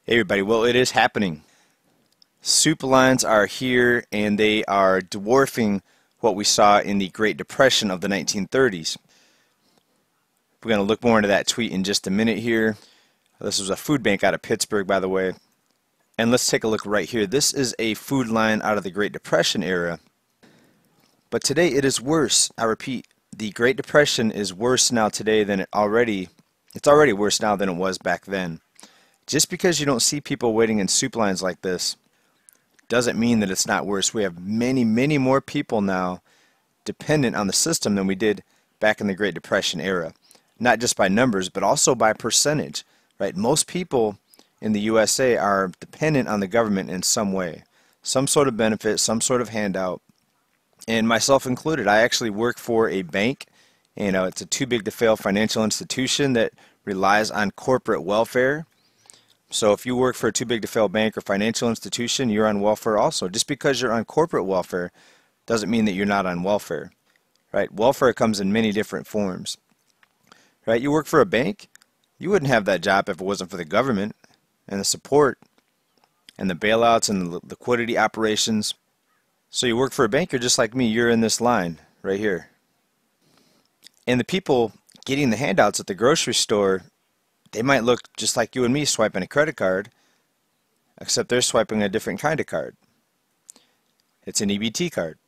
Hey everybody, well it is happening. Soup lines are here and they are dwarfing what we saw in the Great Depression of the 1930s. We're going to look more into that tweet in just a minute here. This was a food bank out of Pittsburgh, by the way. And let's take a look right here. This is a food line out of the Great Depression era. But today it is worse. I repeat, the Great Depression is worse now today than it's already worse now than it was back then. Just because you don't see people waiting in soup lines like this doesn't mean that it's not worse. We have many, many more people now dependent on the system than we did back in the Great Depression era. Not just by numbers, but also by percentage. Right? Most people in the USA are dependent on the government in some way. Some sort of benefit, some sort of handout. And myself included. I actually work for a bank. It's a too big to fail financial institution that relies on corporate welfare. So if you work for a too big to fail bank or financial institution, you're on welfare also. Just because you're on corporate welfare doesn't mean that you're not on welfare. Right? Welfare comes in many different forms. Right? You work for a bank, you wouldn't have that job if it wasn't for the government and the support and the bailouts and the liquidity operations. So you work for a bank, you're just like me, you're in this line right here. And the people getting the handouts at the grocery store, they might look just like you and me swiping a credit card, except they're swiping a different kind of card. It's an EBT card.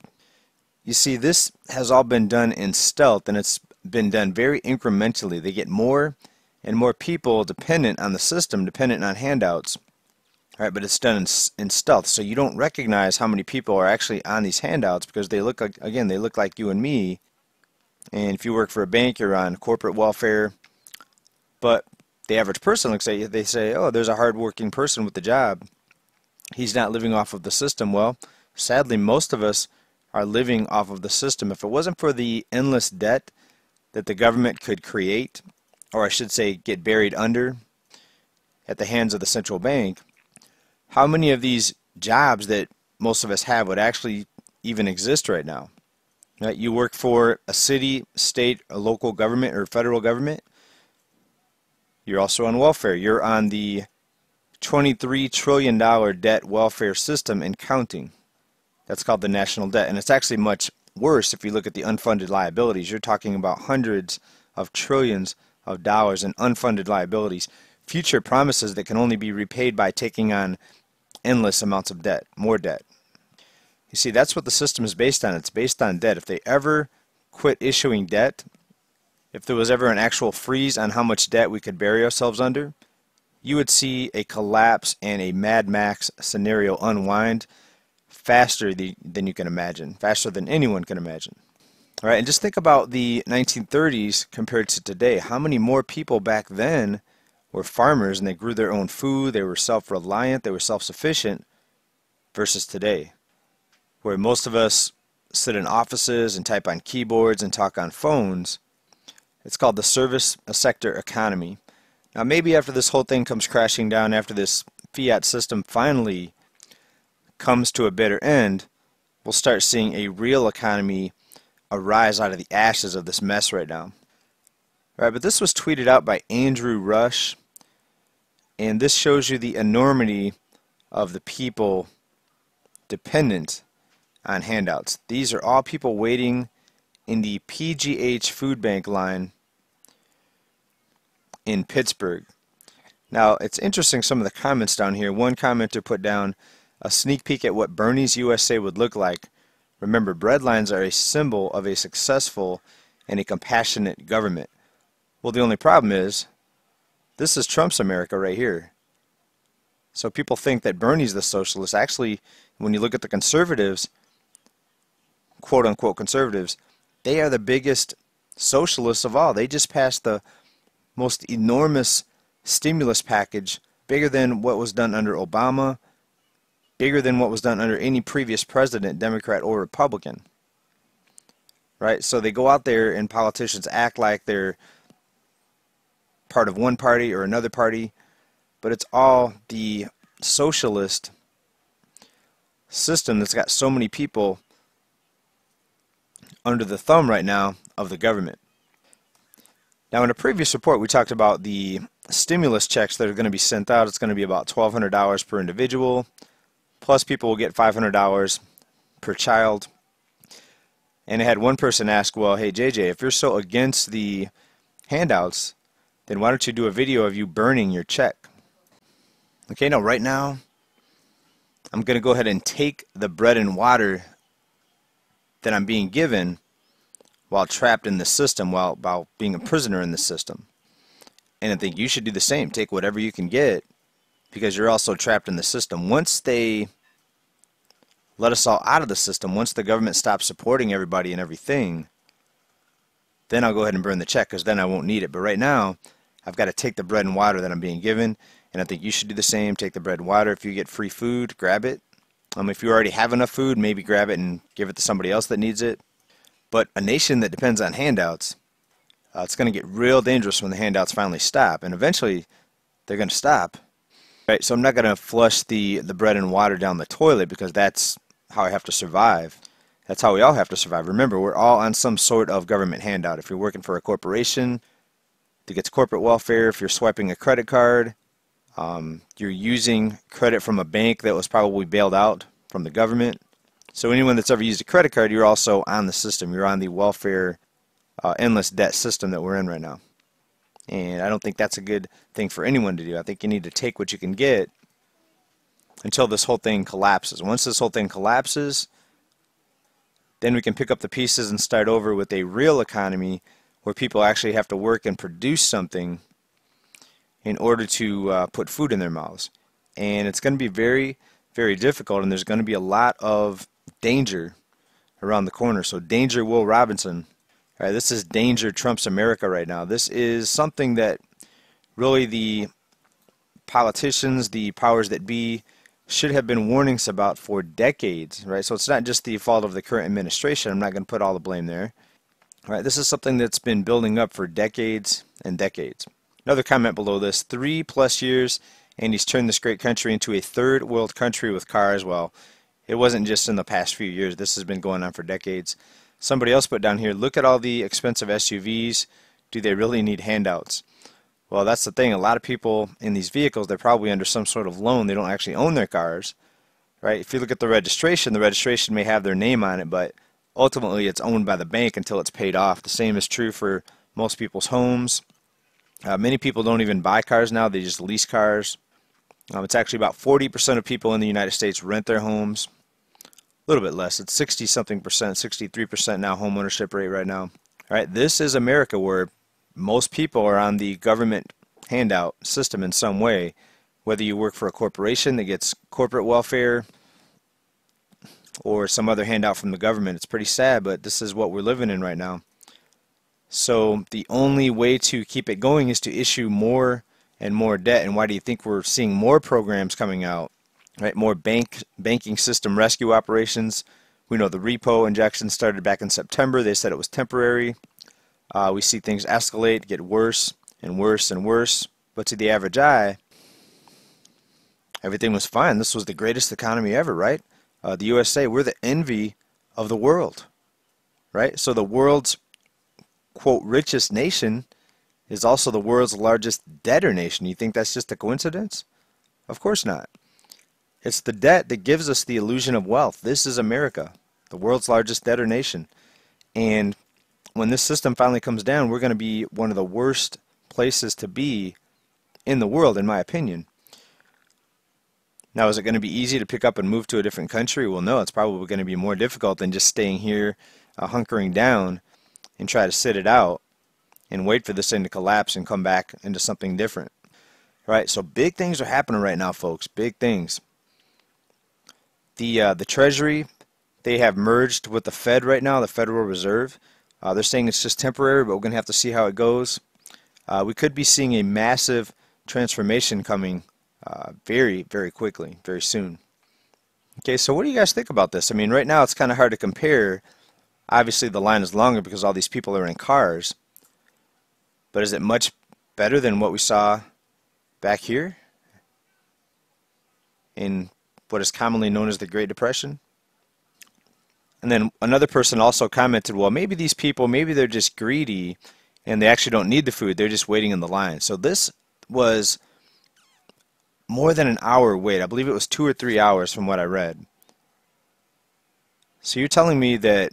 You see, this has all been done in stealth, and it's been done very incrementally. They get more and more people dependent on the system, dependent on handouts. All right, but it's done in stealth, so you don't recognize how many people are actually on these handouts because they look like, again, they look like you and me. And if you work for a bank, you're on corporate welfare. But the average person looks at you, they say, oh, there's a hard-working person with the job. He's not living off of the system. Well, sadly, most of us are living off of the system. If it wasn't for the endless debt that the government could create, or I should say get buried under at the hands of the central bank, how many of these jobs that most of us have would actually even exist right now? Right? You work for a city, state, a local government, or federal government. You're also on welfare. You're on the $23 trillion debt welfare system and counting. That's called the national debt. And it's actually much worse if you look at the unfunded liabilities. You're talking about hundreds of trillions of dollars in unfunded liabilities. Future promises that can only be repaid by taking on endless amounts of debt, more debt. You see, that's what the system is based on. It's based on debt. If they ever quit issuing debt, if there was ever an actual freeze on how much debt we could bury ourselves under, you would see a collapse and a Mad Max scenario unwind faster than you can imagine, faster than anyone can imagine. All right, and just think about the 1930s compared to today. How many more people back then were farmers and they grew their own food, they were self-reliant, they were self-sufficient, versus today, where most of us sit in offices and type on keyboards and talk on phones. It's called the service sector economy. Now maybe after this whole thing comes crashing down, after this fiat system finally comes to a better end, we'll start seeing a real economy arise out of the ashes of this mess right now. All right, but this was tweeted out by Andrew Rush, and this shows you the enormity of the people dependent on handouts. These are all people waiting in the PGH food bank line in Pittsburgh. Now, it's interesting some of the comments down here. One commenter put down a sneak peek at what Bernie's USA would look like. Remember, bread lines are a symbol of a successful and a compassionate government. Well, the only problem is, this is Trump's America right here. So people think that Bernie's the socialist. Actually, when you look at the conservatives, quote-unquote conservatives, they are the biggest socialists of all. They just passed the most enormous stimulus package, bigger than what was done under Obama, bigger than what was done under any previous president, Democrat or Republican. Right? So they go out there and politicians act like they're part of one party or another party, but it's all the socialist system that's got so many people under the thumb right now of the government. Now, in a previous report, we talked about the stimulus checks that are going to be sent out. It's going to be about $1,200 per individual, plus people will get $500 per child. And I had one person ask, well, hey JJ, if you're so against the handouts, then why don't you do a video of you burning your check? Okay, now right now, I'm going to go ahead and take the bread and water that I'm being given while trapped in the system, while being a prisoner in the system. And I think you should do the same. Take whatever you can get because you're also trapped in the system. Once they let us all out of the system, once the government stops supporting everybody and everything, then I'll go ahead and burn the check because then I won't need it. But right now, I've got to take the bread and water that I'm being given, and I think you should do the same. Take the bread and water. If you get free food, grab it. If you already have enough food, maybe grab it and give it to somebody else that needs it. But a nation that depends on handouts, it's going to get real dangerous when the handouts finally stop, and eventually they're going to stop. Right, so I'm not going to flush the bread and water down the toilet because that's how I have to survive. That's how we all have to survive. Remember, we're all on some sort of government handout. If you're working for a corporation that gets corporate welfare, if you're swiping a credit card, you're using credit from a bank that was probably bailed out from the government. So anyone that's ever used a credit card, you're also on the system. You're on the welfare endless debt system that we're in right now. And I don't think that's a good thing for anyone to do. I think you need to take what you can get until this whole thing collapses. Once this whole thing collapses, then we can pick up the pieces and start over with a real economy where people actually have to work and produce something in order to put food in their mouths. And it's going to be very, very difficult, and there's going to be a lot of danger around the corner. So danger, Will Robinson. All right, this is danger Trump's America right now. This is something that really the politicians, the powers that be, should have been warning us about for decades, right? So it's not just the fault of the current administration. I'm not going to put all the blame there. All right, this is something that's been building up for decades and decades. Another comment below this, 3+ years, and he's turned this great country into a third world country with cars. Well, it wasn't just in the past few years. This has been going on for decades. Somebody else put down here, look at all the expensive SUVs. Do they really need handouts? Well, that's the thing. A lot of people in these vehicles, they're probably under some sort of loan. They don't actually own their cars, right? If you look at the registration may have their name on it, but ultimately it's owned by the bank until it's paid off. The same is true for most people's homes. Many people don't even buy cars now. They just lease cars. It's actually about 40% of people in the United States rent their homes. A little bit less. It's 60-something percent, 63% now home ownership rate right now. All right, this is America where most people are on the government handout system in some way, whether you work for a corporation that gets corporate welfare or some other handout from the government. It's pretty sad, but this is what we're living in right now. So the only way to keep it going is to issue more and more debt. And why do you think we're seeing more programs coming out? Right, more banking system rescue operations. We know the repo injection started back in September. They said it was temporary. We see things escalate, get worse and worse and worse. But to the average eye, everything was fine. This was the greatest economy ever, right? The USA, we're the envy of the world, right? So the world's, quote, richest nation is also the world's largest debtor nation. You think that's just a coincidence? Of course not. It's the debt that gives us the illusion of wealth. This is America, the world's largest debtor nation. And when this system finally comes down, we're going to be one of the worst places to be in the world, in my opinion. Now, is it going to be easy to pick up and move to a different country? Well, no, it's probably going to be more difficult than just staying here, hunkering down, and try to sit it out and wait for this thing to collapse and come back into something different. Right? So big things are happening right now, folks. Big things. The Treasury, they have merged with the Fed right now, the Federal Reserve. They're saying it's just temporary, but we're going to have to see how it goes. We could be seeing a massive transformation coming very, very quickly, very soon. Okay, so what do you guys think about this? I mean, right now it's kind of hard to compare. Obviously, the line is longer because all these people are in cars. But is it much better than what we saw back here in what is commonly known as the Great Depression? And then another person also commented, well, maybe these people, maybe they're just greedy and they actually don't need the food. They're just waiting in the line. So this was more than an hour wait. I believe it was 2 or 3 hours from what I read. So you're telling me that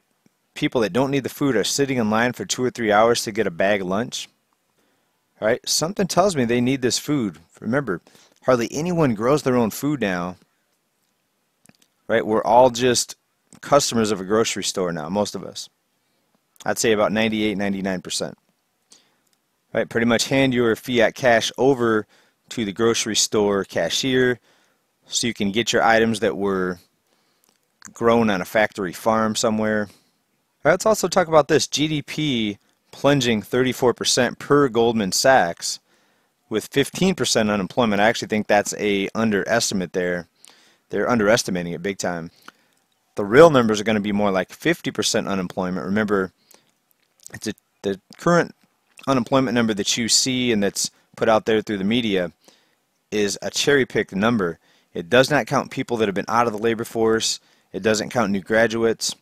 people that don't need the food are sitting in line for 2 or 3 hours to get a bag lunch? All right? Something tells me they need this food. Remember, hardly anyone grows their own food now. Right? We're all just customers of a grocery store now, most of us. I'd say about 98, 99%. Right? Pretty much hand your fiat cash over to the grocery store cashier so you can get your items that were grown on a factory farm somewhere. Let's also talk about this GDP plunging 34% per Goldman Sachs with 15% unemployment. I actually think that's a underestimate there. They're underestimating it big time. The real numbers are going to be more like 50% unemployment. Remember, the current unemployment number that you see and that's put out there through the media is a cherry-picked number. It does not count people that have been out of the labor force. It doesn't count new graduates.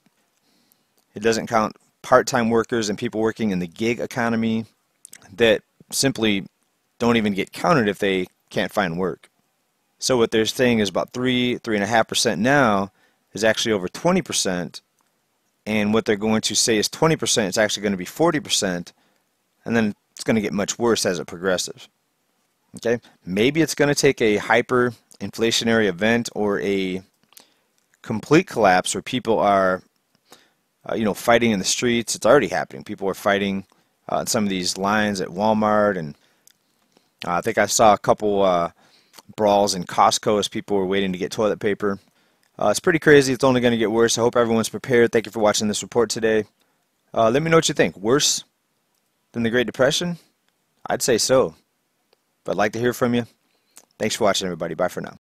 It doesn't count part-time workers and people working in the gig economy that simply don't even get counted if they can't find work. So what they're saying is about 3.5% now is actually over 20%, and what they're going to say is 20% is actually going to be 40%, and then it's going to get much worse as it progresses. Okay, maybe it's going to take a hyper-inflationary event or a complete collapse where people are, fighting in the streets. It's already happening. People are fighting in some of these lines at Walmart, and I think I saw a couple brawls in Costco as people were waiting to get toilet paper. It's pretty crazy. It's only going to get worse. I hope everyone's prepared. Thank you for watching this report today. Let me know what you think. Worse than the Great Depression? I'd say so. But I'd like to hear from you. Thanks for watching, everybody. Bye for now.